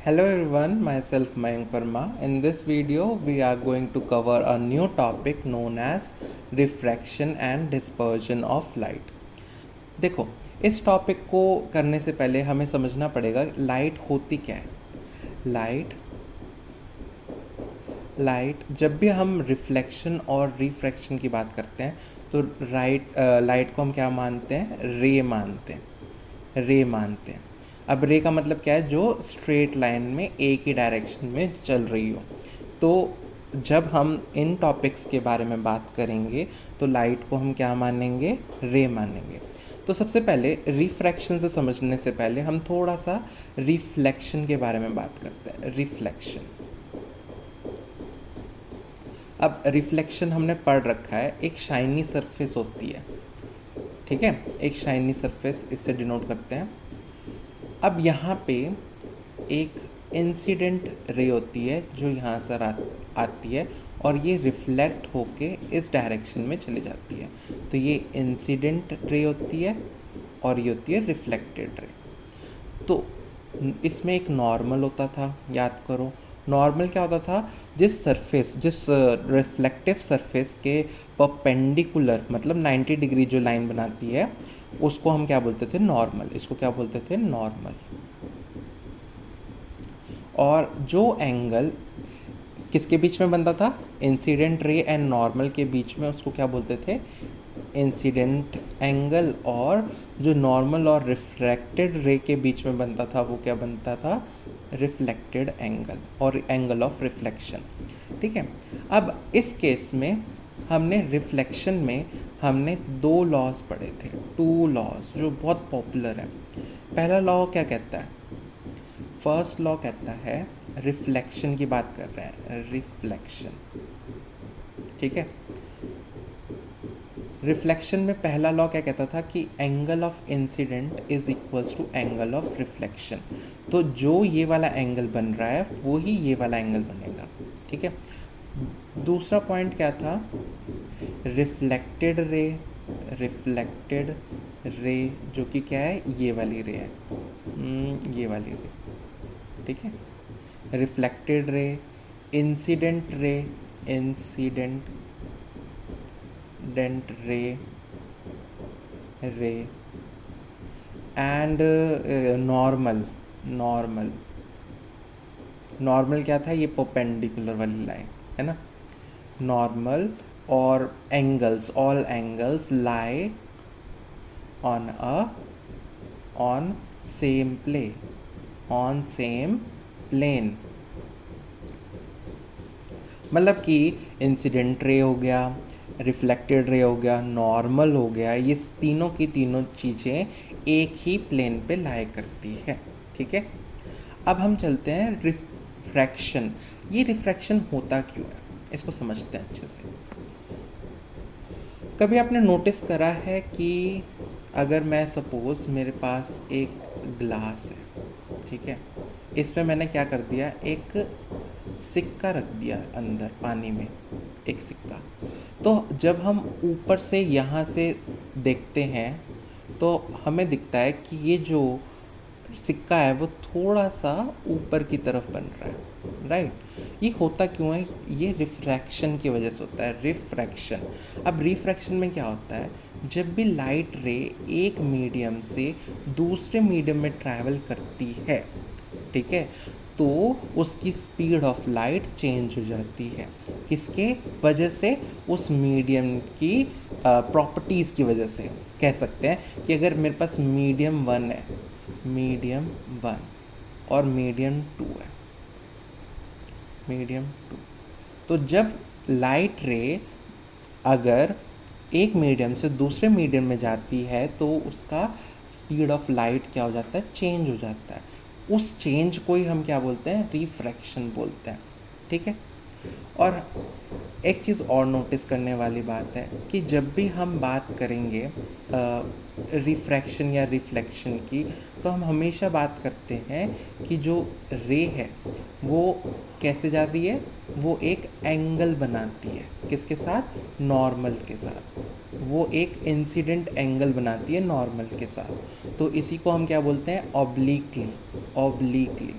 Hello everyone, myself Mayank Verma. In this video, we are going to cover a new topic known as refraction and dispersion of light. देखो, इस topic को करने से पहले हमें समझना पड़ेगा लाइट होती क्या है। लाइट जब भी हम रिफ्लेक्शन और रिफ्रैक्शन की बात करते हैं तो लाइट को हम क्या मानते हैं, रे मानते हैं। अब रे का मतलब क्या है, जो स्ट्रेट लाइन में एक ही डायरेक्शन में चल रही हो। तो जब हम इन टॉपिक्स के बारे में बात करेंगे तो लाइट को हम क्या मानेंगे, रे मानेंगे। तो सबसे पहले रिफ्रैक्शन से समझने से पहले हम थोड़ा सा रिफ्लेक्शन के बारे में बात करते हैं। रिफ्लेक्शन, अब रिफ्लेक्शन हमने पढ़ रखा है, एक शाइनी सरफेस होती है, ठीक है, एक शाइनी सरफेस इससे डिनोट करते हैं। अब यहाँ पे एक इंसिडेंट रे होती है जो यहाँ से आती है और ये रिफ्लेक्ट होके इस डायरेक्शन में चली जाती है। तो ये इंसिडेंट रे होती है और ये होती है रिफ्लेक्टेड रे। तो इसमें एक नॉर्मल होता था, याद करो नॉर्मल क्या होता था, जिस रिफ्लेक्टिव सरफेस के परपेंडिकुलर मतलब 90 डिग्री जो लाइन बनाती है उसको हम क्या बोलते थे, नॉर्मल। इसको क्या बोलते थे, नॉर्मल। और जो एंगल किसके बीच में बनता था, इंसिडेंट रे एंड नॉर्मल के बीच में, उसको क्या बोलते थे, इंसिडेंट एंगल। और जो नॉर्मल और रिफ्रैक्टेड रे के बीच में बनता था वो क्या बनता था, रिफ्लेक्टेड एंगल और एंगल ऑफ रिफ्लेक्शन, ठीक है। अब इस केस में हमने रिफ्लेक्शन में हमने दो लॉज पढ़े थे, टू लॉज जो बहुत पॉपुलर है। पहला लॉ क्या कहता है, फर्स्ट लॉ कहता है, रिफ्लेक्शन की बात कर रहे हैं, रिफ्लेक्शन, ठीक है। रिफ्लेक्शन में पहला लॉ क्या कहता था कि angle of incident is equals to angle of reflection. तो जो ये वाला एंगल बन रहा है वो ही ये वाला एंगल बनेगा, ठीक है। दूसरा पॉइंट क्या था, रिफ्लेक्टेड रे जो कि क्या है, ये वाली रे है, ये वाली रे, ठीक है। Reflected ray, incident ray and normal क्या था, ये परपेंडिकुलर वाली लाइन है ना, नॉर्मल। और angles, all angles lie on same plane. मतलब कि इंसिडेंट रे हो गया, रिफ्लेक्टेड रे हो गया, नॉर्मल हो गया, ये तीनों की तीनों चीज़ें एक ही प्लेन पे लाई करती है, ठीक है। अब हम चलते हैं रिफ्रैक्शन। ये रिफ्रैक्शन होता क्यों है, इसको समझते हैं अच्छे से। कभी आपने नोटिस करा है कि अगर मैं सपोज़ मेरे पास एक ग्लास है, ठीक है, इसमें मैंने क्या कर दिया, एक सिक्का रख दिया अंदर पानी में, एक सिक्का। तो जब हम ऊपर से यहाँ से देखते हैं तो हमें दिखता है कि ये जो सिक्का है वो थोड़ा सा ऊपर की तरफ बन रहा है, राइट। ये होता क्यों है, ये रिफ्रैक्शन की वजह से होता है, रिफ्रैक्शन। अब रिफ्रैक्शन में क्या होता है, जब भी लाइट रे एक मीडियम से दूसरे मीडियम में ट्रैवल करती है, ठीक है, तो उसकी स्पीड ऑफ लाइट चेंज हो जाती है। किसके वजह से, उस मीडियम की प्रॉपर्टीज़ की वजह से। कह सकते हैं कि अगर मेरे पास मीडियम 1 है, मीडियम 1 और मीडियम 2 है, मीडियम 2, तो जब लाइट रे अगर एक मीडियम से दूसरे मीडियम में जाती है तो उसका स्पीड ऑफ लाइट क्या हो जाता है, चेंज हो जाता है। उस चेंज को ही हम क्या बोलते हैं, रिफ्रैक्शन बोलते हैं, ठीक है। और एक चीज़ और नोटिस करने वाली बात है कि जब भी हम बात करेंगे रिफ्रैक्शन या रिफ्लेक्शन की, तो हम हमेशा बात करते हैं कि जो रे है वो कैसे जाती है, वो एक एंगल बनाती है, किसके साथ, नॉर्मल के साथ। वो एक इंसिडेंट एंगल बनाती है नॉर्मल के साथ। तो इसी को हम क्या बोलते हैं, ऑब्लिकली।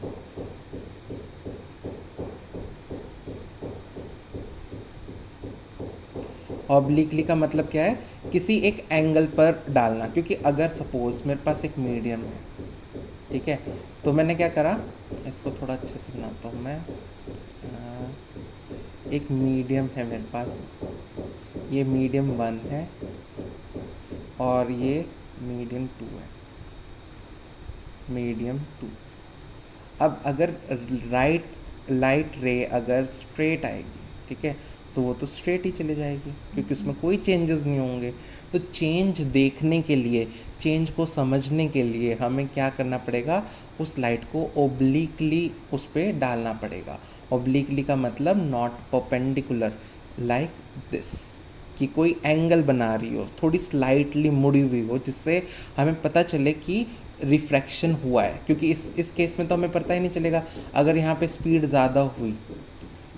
ऑब्लिकली का मतलब क्या है, किसी एक एंगल पर डालना। क्योंकि अगर सपोज मेरे पास एक मीडियम है, ठीक है, तो मैंने क्या करा, इसको थोड़ा अच्छे से बनाता हूँ मैं। एक मीडियम है मेरे पास, ये मीडियम 1 है और ये मीडियम 2 है, मीडियम 2। अब अगर लाइट रे अगर स्ट्रेट आएगी, ठीक है, तो वो तो स्ट्रेट ही चली जाएगी क्योंकि उसमें कोई चेंजेस नहीं होंगे। तो चेंज देखने के लिए, चेंज को समझने के लिए हमें क्या करना पड़ेगा, उस लाइट को ओब्लिकली उस पर डालना पड़ेगा। ओब्लिकली का मतलब नॉट परपेंडिकुलर, लाइक दिस, कि कोई एंगल बना रही हो, थोड़ी स्लाइटली मुड़ी हुई हो, जिससे हमें पता चले कि रिफ्रैक्शन हुआ है। क्योंकि इस केस में तो हमें पता ही नहीं चलेगा। अगर यहाँ पे स्पीड ज़्यादा हुई,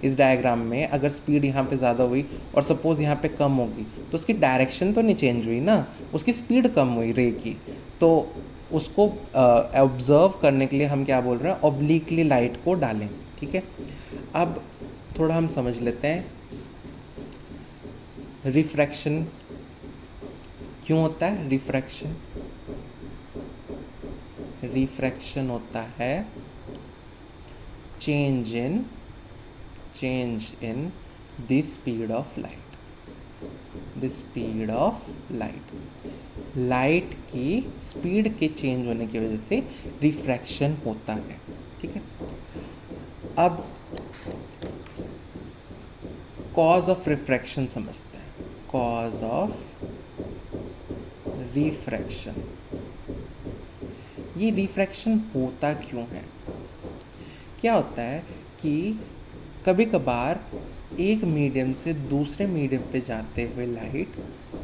इस डायग्राम में अगर स्पीड यहाँ पे ज़्यादा हुई और सपोज़ यहाँ पे कम होगी, तो उसकी डायरेक्शन तो नहीं चेंज हुई ना, उसकी स्पीड कम हुई रे की। तो उसको ऑब्ज़र्व करने के लिए हम क्या बोल रहे हैं, ऑब्लिकली लाइट को डालें, ठीक है। अब थोड़ा हम समझ लेते हैं रिफ्रैक्शन क्यों होता है। रिफ्रैक्शन होता है change in the speed of light, light की स्पीड के चेंज होने की वजह से रिफ्रैक्शन होता है, ठीक है। अब कॉज ऑफ रिफ्रैक्शन समझते हैं। कॉज ऑफ रिफ्रैक्शन, ये रिफ्रैक्शन होता क्यों है। क्या होता है कि कभी कभार एक मीडियम से दूसरे मीडियम पे जाते हुए लाइट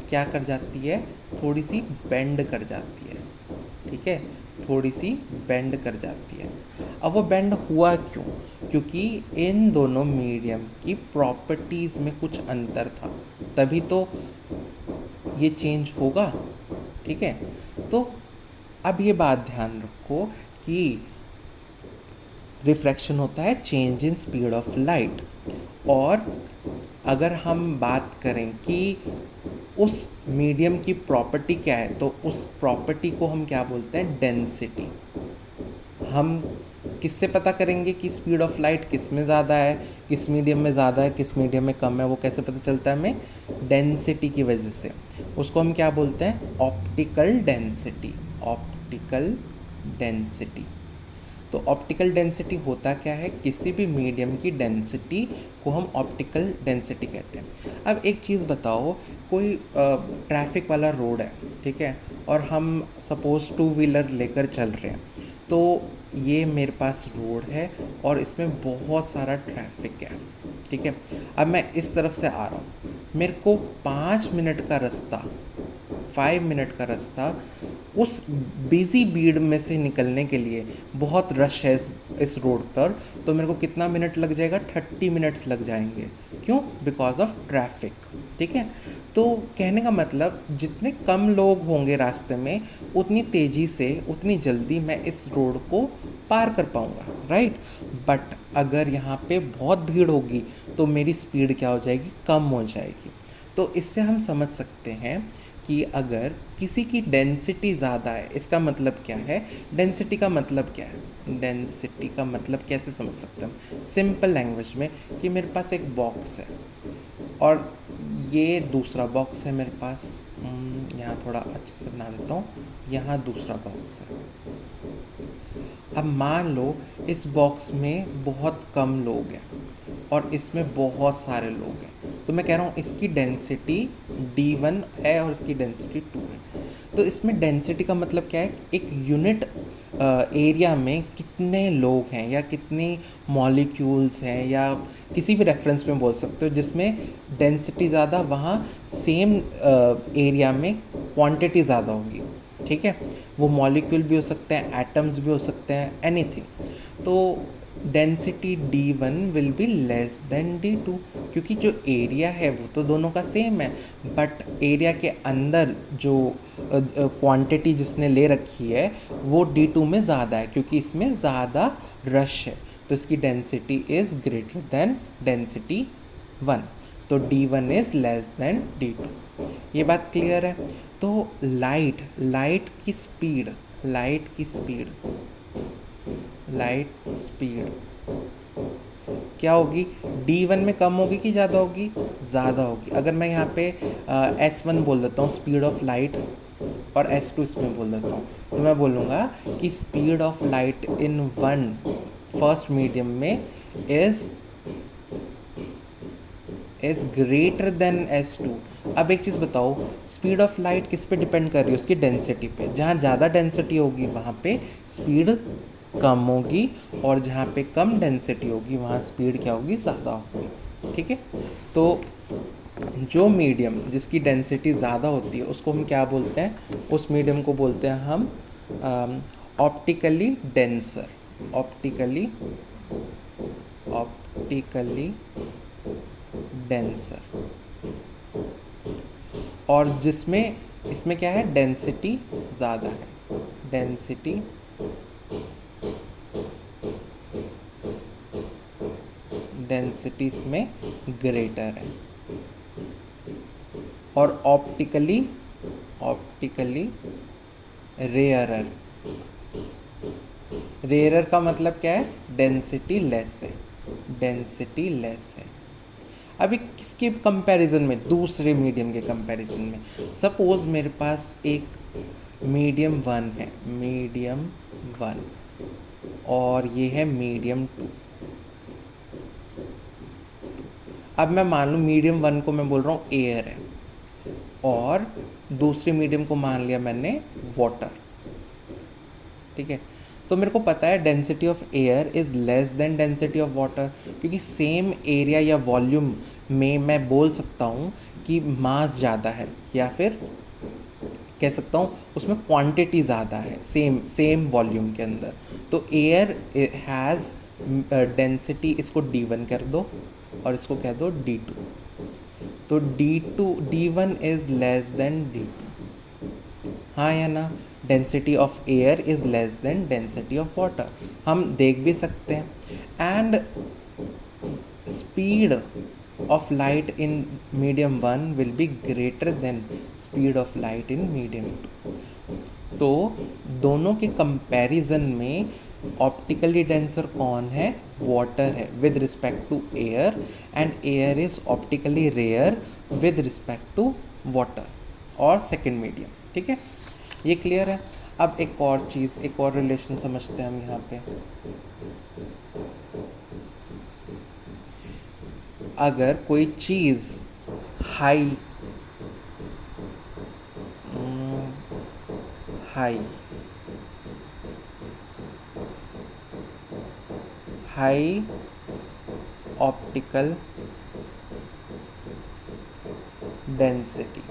क्या कर जाती है, थोड़ी सी बेंड कर जाती है, ठीक है, थोड़ी सी बेंड कर जाती है। अब वो बेंड हुआ क्यों, क्योंकि इन दोनों मीडियम की प्रॉपर्टीज़ में कुछ अंतर था, तभी तो ये चेंज होगा, ठीक है। तो अब ये बात ध्यान रखो कि रिफ्रैक्शन होता है change in speed of light. और अगर हम बात करें कि उस मीडियम की प्रॉपर्टी क्या है, तो उस प्रॉपर्टी को हम क्या बोलते हैं, डेंसिटी। हम किससे पता करेंगे कि स्पीड ऑफ लाइट किस में ज़्यादा है, किस मीडियम में ज़्यादा है, किस मीडियम में कम है, वो कैसे पता चलता है हमें, डेंसिटी की वजह से। उसको हम क्या बोलते हैं, ऑप्टिकल डेंसिटी। Optical density. तो ऑप्टिकल डेंसिटी होता क्या है, किसी भी मीडियम की डेंसिटी को हम ऑप्टिकल डेंसिटी कहते हैं। अब एक चीज़ बताओ, कोई ट्रैफिक वाला रोड है, ठीक है, और हम सपोज़ 2 व्हीलर लेकर चल रहे हैं, तो ये मेरे पास रोड है और इसमें बहुत सारा ट्रैफिक है, ठीक है। अब मैं इस तरफ से आ रहा हूँ, मेरे को 5 मिनट का रास्ता, 5 मिनट का रास्ता उस बिज़ी भीड़ में से निकलने के लिए, बहुत रश है इस रोड पर, तो मेरे को कितना मिनट लग जाएगा, 30 मिनट्स लग जाएंगे। क्यों, बिकॉज ऑफ ट्रैफिक, ठीक है। तो कहने का मतलब जितने कम लोग होंगे रास्ते में, उतनी तेज़ी से, उतनी जल्दी मैं इस रोड को पार कर पाऊँगा, राइट। बट अगर यहाँ पे बहुत भीड़ होगी तो मेरी स्पीड क्या हो जाएगी, कम हो जाएगी। तो इससे हम समझ सकते हैं कि अगर किसी की डेंसिटी ज़्यादा है, इसका मतलब क्या है, डेंसिटी का मतलब क्या है, डेंसिटी का मतलब कैसे समझ सकते हैं हम, सिंपल लैंग्वेज में, कि मेरे पास एक बॉक्स है और ये दूसरा बॉक्स है मेरे पास, यहाँ थोड़ा अच्छे से बना देता हूँ, यहाँ दूसरा बॉक्स है। अब मान लो इस बॉक्स में बहुत कम लोग हैं और इसमें बहुत सारे लोग हैं, तो मैं कह रहा हूँ इसकी डेंसिटी D1 है और इसकी डेंसिटी 2 है। तो इसमें डेंसिटी का मतलब क्या है, एक यूनिट एरिया में कितने लोग हैं या कितनी मॉलिक्यूल्स हैं, या किसी भी रेफरेंस में बोल सकते हो, जिसमें डेंसिटी ज़्यादा, वहाँ सेम एरिया में क्वांटिटी ज़्यादा होगी, ठीक है। वो मॉलिक्यूल भी हो सकते हैं, एटम्स भी हो सकते हैं, एनीथिंग। तो density D1 will be less than D2, क्योंकि जो एरिया है वो तो दोनों का सेम है, बट एरिया के अंदर जो क्वांटिटी जिसने ले रखी है वो D2 में ज़्यादा है, क्योंकि इसमें ज़्यादा रश है, तो इसकी density is greater than density 1। तो D1 is less than D2। ये बात क्लियर है। तो लाइट की स्पीड क्या होगी? D1 में कम होगी कि ज़्यादा होगी? ज़्यादा होगी। अगर मैं यहाँ पे S1 बोल देता हूँ स्पीड ऑफ लाइट, और S2 इसमें बोल देता हूँ, तो मैं बोलूँगा कि speed of light in one first medium में इज ग्रेटर देन S2। अब एक चीज़ बताओ, स्पीड ऑफ लाइट किस पे डिपेंड कर रही है? उसकी डेंसिटी पे। जहाँ ज़्यादा डेंसिटी होगी वहाँ पे स्पीड कम होगी, और जहाँ पे कम डेंसिटी होगी वहाँ स्पीड क्या होगी? ज़्यादा होगी। ठीक है, तो जो मीडियम जिसकी डेंसिटी ज़्यादा होती है उसको हम क्या बोलते हैं? उस मीडियम को बोलते हैं हम ऑप्टिकली डेंसर। Optically denser. और जिसमें इसमें क्या है? डेंसिटी ज़्यादा है। डेंसिटी इसमें ग्रेटर है। और ऑप्टिकली रेयरर का मतलब क्या है? डेंसिटी लेस है। अभी किसके कंपैरिजन में? दूसरे मीडियम के कंपैरिजन में। सपोज मेरे पास एक मीडियम 1 है, और ये है मीडियम 2। अब मैं मान लूँ मीडियम 1 को मैं बोल रहा हूँ एयर है, और दूसरे मीडियम को मान लिया मैंने वाटर। ठीक है, तो मेरे को पता है density of air is less than density of water, क्योंकि सेम एरिया या वॉल्यूम में मैं बोल सकता हूँ कि मास ज़्यादा है, या फिर कह सकता हूँ उसमें क्वांटिटी ज़्यादा है सेम वॉल्यूम के अंदर। तो एयर हैज़ डेंसिटी, इसको D1 कर दो और इसको कह दो D2। तो D1 is less than D2, हाँ या ना? Density of air is less than density of water, हम देख भी सकते हैं। And speed of light in medium 1 will be greater than speed of light in medium 2। तो दोनों के कंपैरिजन में ऑप्टिकली डेंसर कौन है? वाटर है with respect to air, and air is optically rare with respect to water और second medium. ठीक है, ये क्लियर है। अब एक और चीज़, एक और रिलेशन समझते हैं हम यहाँ पे। अगर कोई चीज़ हाई ऑप्टिकल डेंसिटी,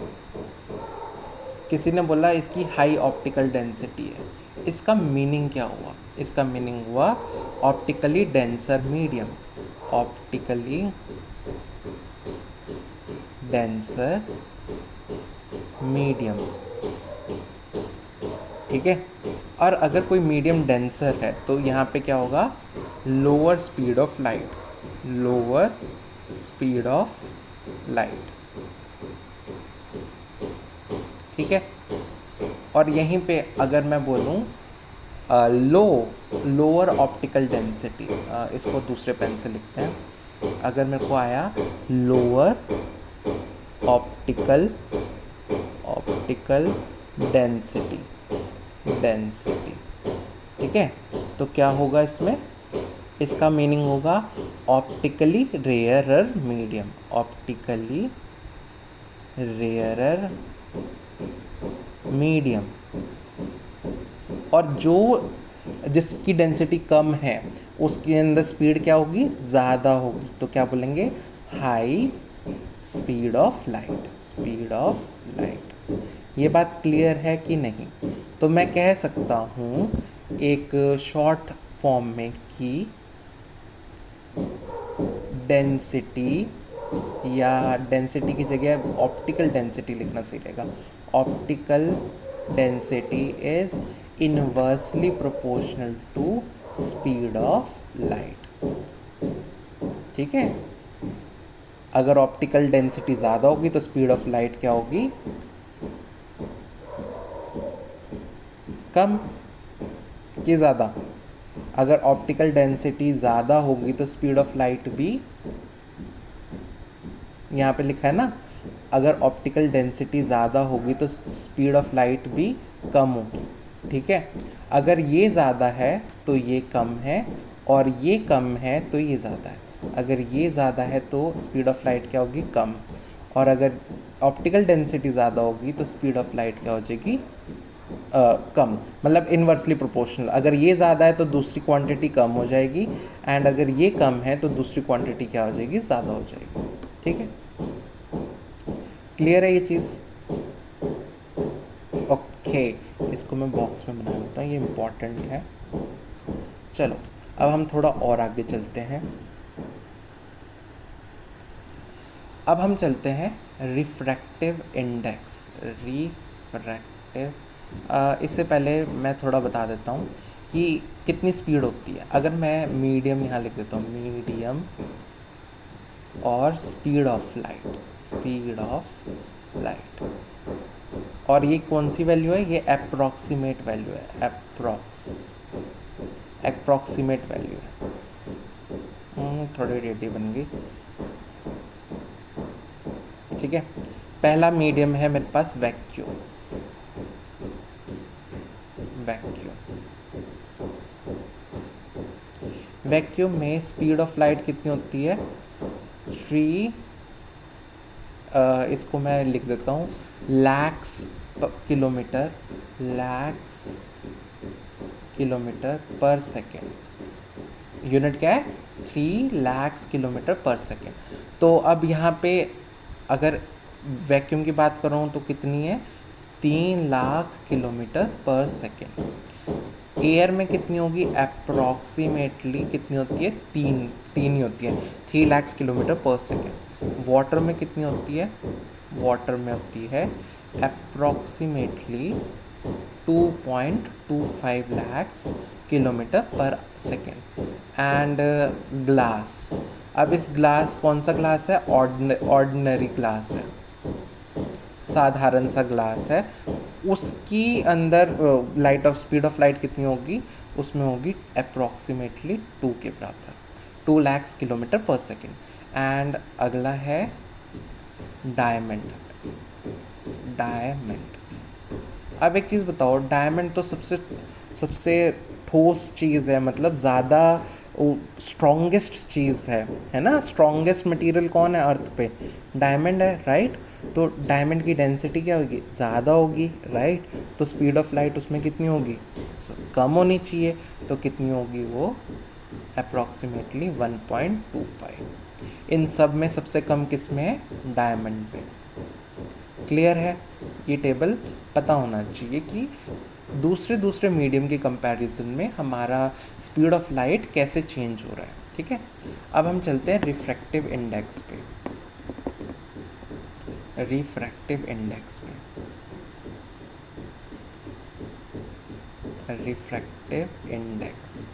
किसी ने बोला इसकी हाई ऑप्टिकल डेंसिटी है, इसका मीनिंग क्या हुआ? इसका मीनिंग हुआ optically denser medium. Optically denser medium. ठीक है, और अगर कोई मीडियम डेंसर है तो यहाँ पे क्या होगा? Lower speed of light. ठीक है, और यहीं पे अगर मैं बोलूँ लोअर ऑप्टिकल डेंसिटी, इसको दूसरे पेन से लिखते हैं। अगर मेरे को आया लोअर ऑप्टिकल डेंसिटी, ठीक है, तो क्या होगा इसमें? इसका मीनिंग होगा optically rarer medium. Optically rarer medium. और जो जिसकी डेंसिटी कम है उसके अंदर स्पीड क्या होगी? ज़्यादा होगी। तो क्या बोलेंगे? High speed of light. ये बात क्लियर है कि नहीं? तो मैं कह सकता हूँ एक शॉर्ट फॉर्म में कि डेंसिटी, या डेंसिटी की जगह ऑप्टिकल डेंसिटी लिखना सही रहेगा। Optical density is inversely proportional to speed of light. ठीक है, अगर ऑप्टिकल डेंसिटी ज़्यादा होगी तो स्पीड ऑफ लाइट क्या होगी, कम कि ज़्यादा। अगर ऑप्टिकल डेंसिटी ज़्यादा होगी तो स्पीड ऑफ लाइट भी, यहाँ पे लिखा है ना, अगर ऑप्टिकल डेंसिटी ज़्यादा होगी तो स्पीड ऑफ लाइट भी कम होगी, ठीक है। अगर ये ज़्यादा है तो ये कम है, और ये कम है तो ये ज़्यादा है। अगर ये ज़्यादा है तो स्पीड ऑफ लाइट क्या होगी, कम। और अगर ऑप्टिकल डेंसिटी ज़्यादा होगी तो स्पीड ऑफ लाइट क्या हो जाएगी, कम। मतलब इन्वर्सली प्रोपोर्शनल। अगर ये ज़्यादा है तो दूसरी क्वांटिटी कम हो जाएगी, एंड अगर ये कम है तो दूसरी क्वांटिटी क्या हो जाएगी, ज़्यादा हो जाएगी, ठीक है। क्लियर है ये चीज़? ओके, इसको मैं बॉक्स में बना लेता हूँ, ये इम्पॉर्टेंट है। चलो अब हम थोड़ा और आगे चलते हैं। अब हम चलते हैं रिफ्रैक्टिव इंडेक्स। रिफ्रैक्टिव, इससे पहले मैं थोड़ा बता देता हूँ कि कितनी स्पीड होती है। अगर मैं मीडियम यहाँ लिख देता हूँ, मीडियम और speed of light, speed of light, और ये कौन सी वैल्यू है, ये अप्रॉक्सीमेट वैल्यू है, अप्रॉक्सीमेट वैल्यू है। थोड़ी रेडी बन गई, ठीक है। पहला मीडियम है मेरे पास वैक्यूम, वैक्यूम में स्पीड ऑफ लाइट कितनी होती है, 3, इसको मैं लिख देता हूँ लैक्स किलोमीटर पर सेकेंड। यूनिट क्या है, 3 लाख किलोमीटर पर सेकेंड। तो अब यहाँ पे अगर वैक्यूम की बात कर रहा हूँ तो कितनी है, 3 लाख किलोमीटर पर सेकेंड। एयर में कितनी होगी, अप्रॉक्सीमेटली कितनी होती है, तीन ही होती है, 3 लाख किलोमीटर पर सेकेंड। वाटर में कितनी होती है, वाटर में होती है अप्रॉक्सीमेटली 2.25 lakhs किलोमीटर पर सेकेंड। एंड ग्लास, अब इस ग्लास, कौन सा ग्लास है, ऑर्डिनरी ग्लास है, साधारण सा ग्लास है, उसकी अंदर light of speed of light कितनी होगी, उसमें होगी अप्रॉक्सीमेटली 2 के बराबर, 2 lakhs किलोमीटर पर सेकेंड। एंड अगला है डायमंड। अब एक चीज़ बताओ, डायमंड तो सबसे ठोस चीज़ है, मतलब ज़्यादा स्ट्रॉन्गेस्ट चीज़ है ना। स्ट्रॉन्गेस्ट मटेरियल कौन है अर्थ पे, डायमंड है, राइट। तो डायमंड की डेंसिटी क्या होगी, ज़्यादा होगी, राइट। तो स्पीड ऑफ लाइट उसमें कितनी होगी, कम होनी चाहिए, तो कितनी होगी वो, अप्रॉक्सीमेटली 1.25। इन सब में सबसे कम किस में है, डायमंड में। क्लियर है, ये टेबल पता होना चाहिए कि दूसरे मीडियम के कंपैरिजन में हमारा स्पीड ऑफ लाइट कैसे चेंज हो रहा है, ठीक है। अब हम चलते हैं रिफ्रैक्टिव इंडेक्स पे। रिफ्रैक्टिव इंडेक्स,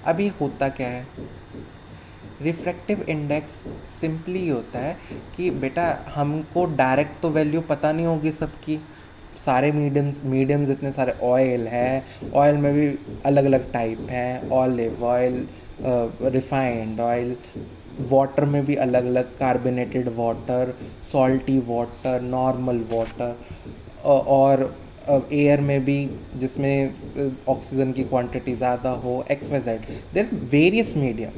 अब ये होता क्या है, रिफ्रैक्टिव इंडेक्स सिंपली होता है कि बेटा हमको डायरेक्ट तो वैल्यू पता नहीं होगी सबकी, सारे मीडियम्स इतने सारे, ऑयल है, ऑयल में भी अलग अलग टाइप हैं, olive oil, refined oil, water में भी अलग अलग, carbonated water, salty water, normal water, और एयर में भी जिसमें ऑक्सीजन की क्वांटिटी ज़्यादा हो, XYZ, देयर वेरियस मीडियम,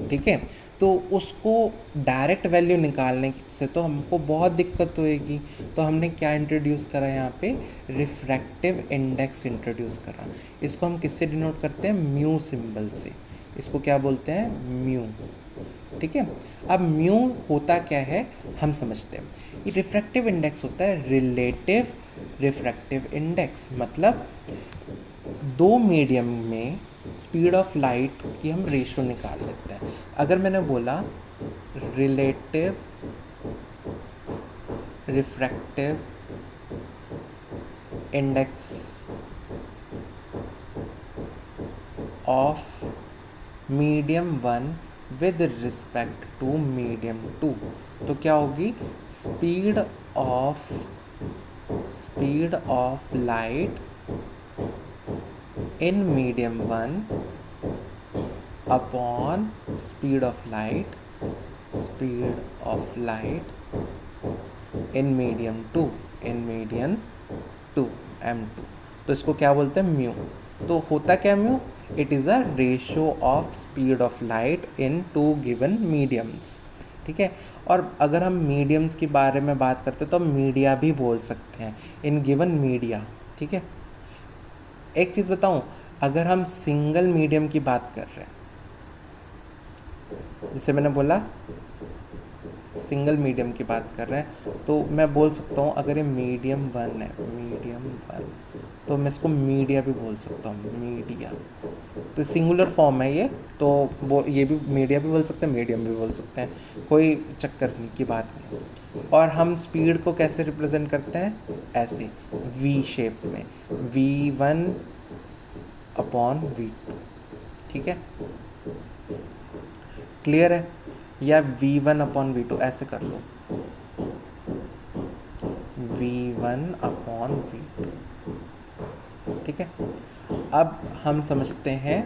ठीक है। तो उसको डायरेक्ट वैल्यू निकालने से तो हमको बहुत दिक्कत होएगी, तो हमने क्या इंट्रोड्यूस करा यहाँ पे, रिफ्रैक्टिव इंडेक्स इंट्रोड्यूस करा। इसको हम किससे डिनोट करते हैं, म्यू सिंबल से। इसको क्या बोलते हैं, म्यू, ठीक है। अब म्यू होता क्या है हम समझते हैं। ये रिफ्रैक्टिव इंडेक्स होता है रिलेटिव रिफ्रैक्टिव इंडेक्स, मतलब दो मीडियम में स्पीड ऑफ लाइट की हम रेशो निकाल लेते हैं। अगर मैंने बोला relative refractive index of medium 1 with respect to medium 2, तो क्या होगी speed of light in medium 1 upon speed of light in medium 2 m2। तो इसको क्या बोलते हैं, म्यू। तो होता क्या mu, it is a ratio of speed of light in two given mediums. ठीक है, और अगर हम मीडियम्स के बारे में बात करते हैं तो हम मीडिया भी बोल सकते हैं, इन गिवन मीडिया। ठीक है, एक चीज़ बताऊं, अगर हम सिंगल मीडियम की बात कर रहे हैं, जैसे मैंने बोला सिंगल मीडियम की बात कर रहे हैं, तो मैं बोल सकता हूँ अगर ये मीडियम 1 है, तो मैं इसको मीडिया भी बोल सकता हूँ, मीडिया। तो सिंगुलर फॉर्म है ये, तो वो ये भी मीडिया भी बोल सकते हैं, मीडियम भी बोल सकते हैं, कोई चक्कर नहीं की बात नहीं। और हम स्पीड को कैसे रिप्रेजेंट करते हैं, ऐसे वी शेप में, v1 अपॉन v2। ठीक है, क्लियर है, या v1 अपॉन v2 ऐसे कर लो, v1 अपॉन v2। ठीक है, अब हम समझते हैं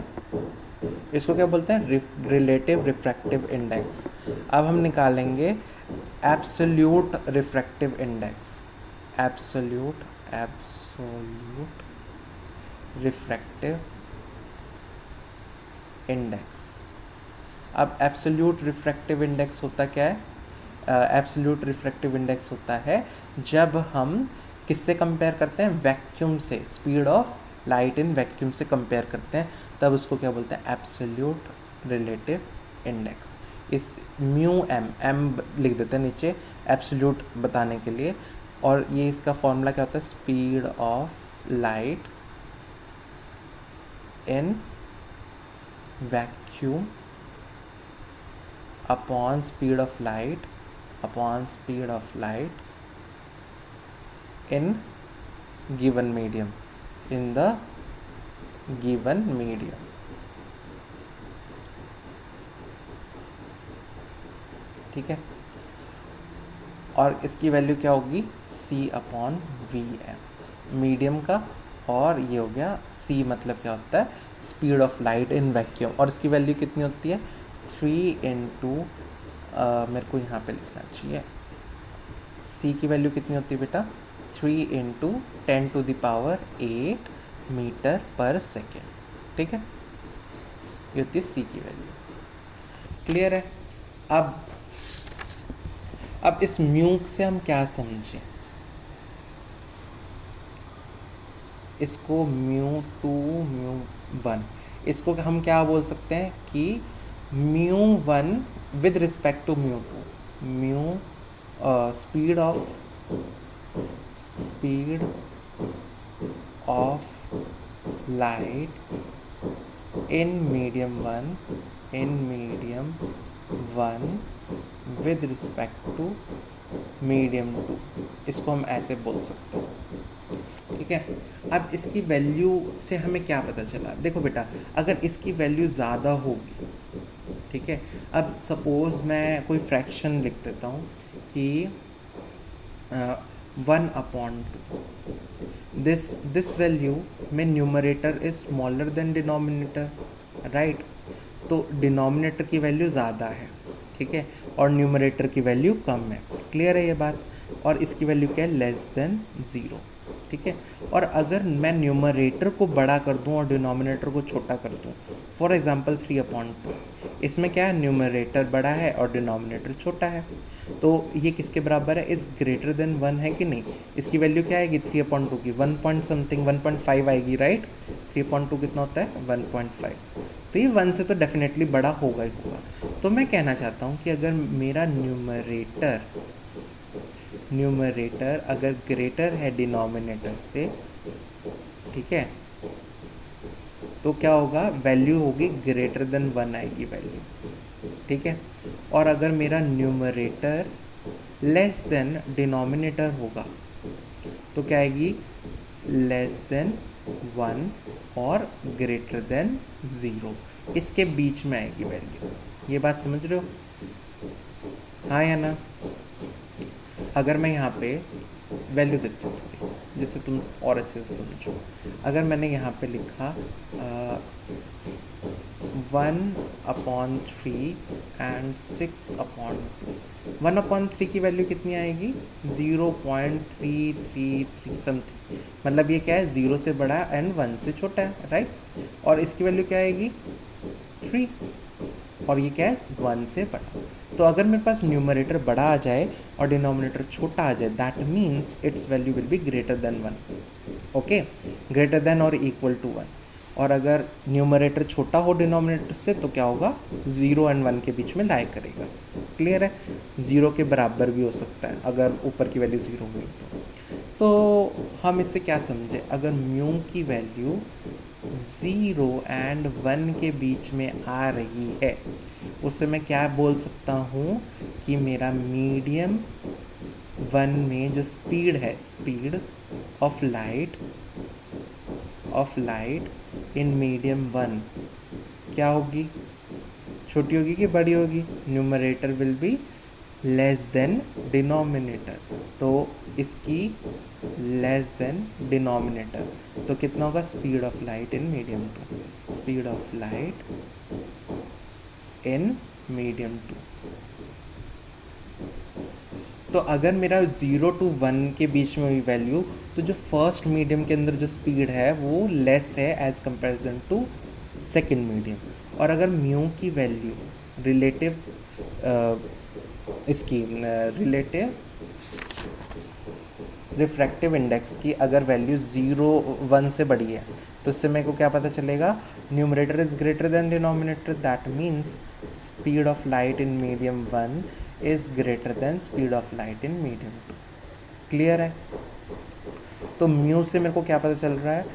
इसको क्या बोलते हैं, रिलेटिव रिफ्रैक्टिव इंडेक्स। अब हम निकालेंगे absolute refractive index, absolute refractive index. अब एब्सोल्यूट रिफ्रैक्टिव इंडेक्स होता क्या है, एब्सोल्यूट रिफ्रैक्टिव इंडेक्स होता है जब हम किससे कंपेयर करते हैं, वैक्यूम से, speed of light in vacuum से कंपेयर करते हैं, तब उसको क्या बोलते हैं, एब्सोल्यूट रिलेटिव इंडेक्स। इस म्यू एम लिख देते हैं नीचे एब्सोल्यूट बताने के लिए, और ये इसका फॉर्मूला क्या होता है, speed of light in vacuum upon speed of light in given medium, in the given medium। ठीक है, और इसकी वैल्यू क्या होगी, c upon v m, medium का, और ये हो गया c मतलब क्या होता है, speed of light in vacuum, और इसकी वैल्यू कितनी होती है, 3 इंटू, मेरे को यहाँ पे लिखना चाहिए, c की वैल्यू कितनी होती है बेटा, 3 इंटू 10⁸ मीटर पर सेकेंड। ठीक है, ये होती है c की वैल्यू। क्लियर है, अब इस म्यू से हम क्या समझें, इसको μ2 μ1, इसको हम क्या बोल सकते हैं कि μ1 with respect to μ2, speed of light in medium 1 with respect to medium 2, इसको हम ऐसे बोल सकते हैं। ठीक है, अब इसकी वैल्यू से हमें क्या पता चला, देखो बेटा, अगर इसकी वैल्यू ज़्यादा होगी, ठीक है, अब सपोज़ मैं कोई फ्रैक्शन लिख देता हूँ कि 1/2, दिस वैल्यू में numerator is smaller than denominator, right, तो डिनोमिनेटर की वैल्यू ज़्यादा है, ठीक है, और न्यूमरेटर की वैल्यू कम है। क्लियर है ये बात, और इसकी वैल्यू क्या है, लेस देन 0। ठीक है, और अगर मैं न्यूमरेटर को बड़ा कर दूं और डिनोमिनेटर को छोटा कर दूं, फॉर एग्जांपल 3/2, इसमें क्या है, न्यूमरेटर बड़ा है और डिनोमिनेटर छोटा है, तो ये किसके बराबर है, इज़ ग्रेटर देन 1 है कि नहीं। इसकी वैल्यू क्या आएगी 3/2 की, 1 पॉइंट समथिंग 1.5 आएगी, राइट। 3/2 कितना होता है, 1.5, तो ये 1 से तो डेफिनेटली बड़ा होगा ही होगा। तो मैं कहना चाहता हूँ कि अगर मेरा न्यूमरेटर अगर ग्रेटर है डिनोमिनेटर से, ठीक है, तो क्या होगा, वैल्यू होगी ग्रेटर देन 1 आएगी वैल्यू, ठीक है। और अगर मेरा न्यूमरेटर लेस देन डिनोमिनेटर होगा तो क्या आएगी, लेस देन 1 और ग्रेटर देन 0, इसके बीच में आएगी वैल्यू, ये बात समझ रहे हो? हाँ या ना? अगर मैं यहाँ पे वैल्यू देती हूँ थोड़ी, जिससे तुम और अच्छे से समझो। अगर मैंने यहाँ पे लिखा 1/3 एंड 6/2, 1/3 की वैल्यू कितनी आएगी? 0.333 समथिंग। मतलब ये क्या है, 0 से बड़ा एंड 1 से छोटा है, राइट? और इसकी वैल्यू क्या आएगी? 3। और ये क्या है? 1 से बड़ा। तो अगर मेरे पास न्यूमरेटर बड़ा आ जाए और डिनोमिनेटर छोटा आ जाए, that means it's value will be greater than 1। Okay, greater than और इक्वल टू 1। और अगर न्यूमरेटर छोटा हो डिनोमिनेटर से तो क्या होगा? 0 एंड 1 के बीच में लाई करेगा। क्लियर है? 0 के बराबर भी हो सकता है अगर ऊपर की वैल्यू 0 हुई तो हम इससे क्या समझे? अगर म्यू की वैल्यू 0 एंड 1 के बीच में आ रही है, उससे मैं क्या बोल सकता हूँ कि मेरा मीडियम 1 में जो स्पीड है, speed of light in medium 1 क्या होगी? छोटी होगी कि बड़ी होगी? Numerator will be less than denominator, तो इसकी लेस देन डिनोमिनेटर। तो कितना होगा? Speed of light in medium 2, speed of light in medium 2। तो अगर मेरा 0 to 1 के बीच में हुई वैल्यू, तो जो फर्स्ट मीडियम के अंदर जो स्पीड है वो लेस है as comparison to second medium. और अगर म्यू की वैल्यू रिलेटिव इसकी रिलेटिव रिफ्रैक्टिव इंडेक्स की अगर वैल्यू 0.1 से बड़ी है, तो इससे मेरे को क्या पता चलेगा? Numerator is greater than denominator, that means speed of light in medium 1 is greater than speed of light in medium 2। Clear है? तो म्यू से मेरे को क्या पता चल रहा है?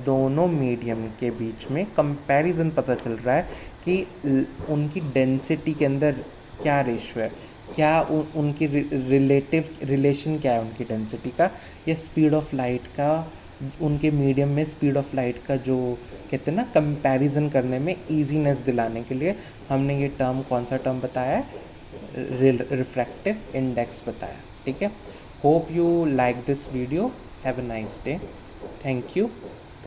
दोनों मीडियम के बीच में कंपैरिजन पता चल रहा है कि उनकी डेंसिटी के अंदर क्या रेशियो है, क्या उनकी रिलेटिव रिलेशन क्या है उनकी डेंसिटी का, या स्पीड ऑफ लाइट का, उनके मीडियम में स्पीड ऑफ लाइट का जो कहते हैं ना, कंपैरिजन करने में इजीनेस दिलाने के लिए हमने ये टर्म, कौन सा टर्म बताया है? रिफ्रैक्टिव इंडेक्स बताया। ठीक है? Hope you like this video. Have a nice day. Thank you.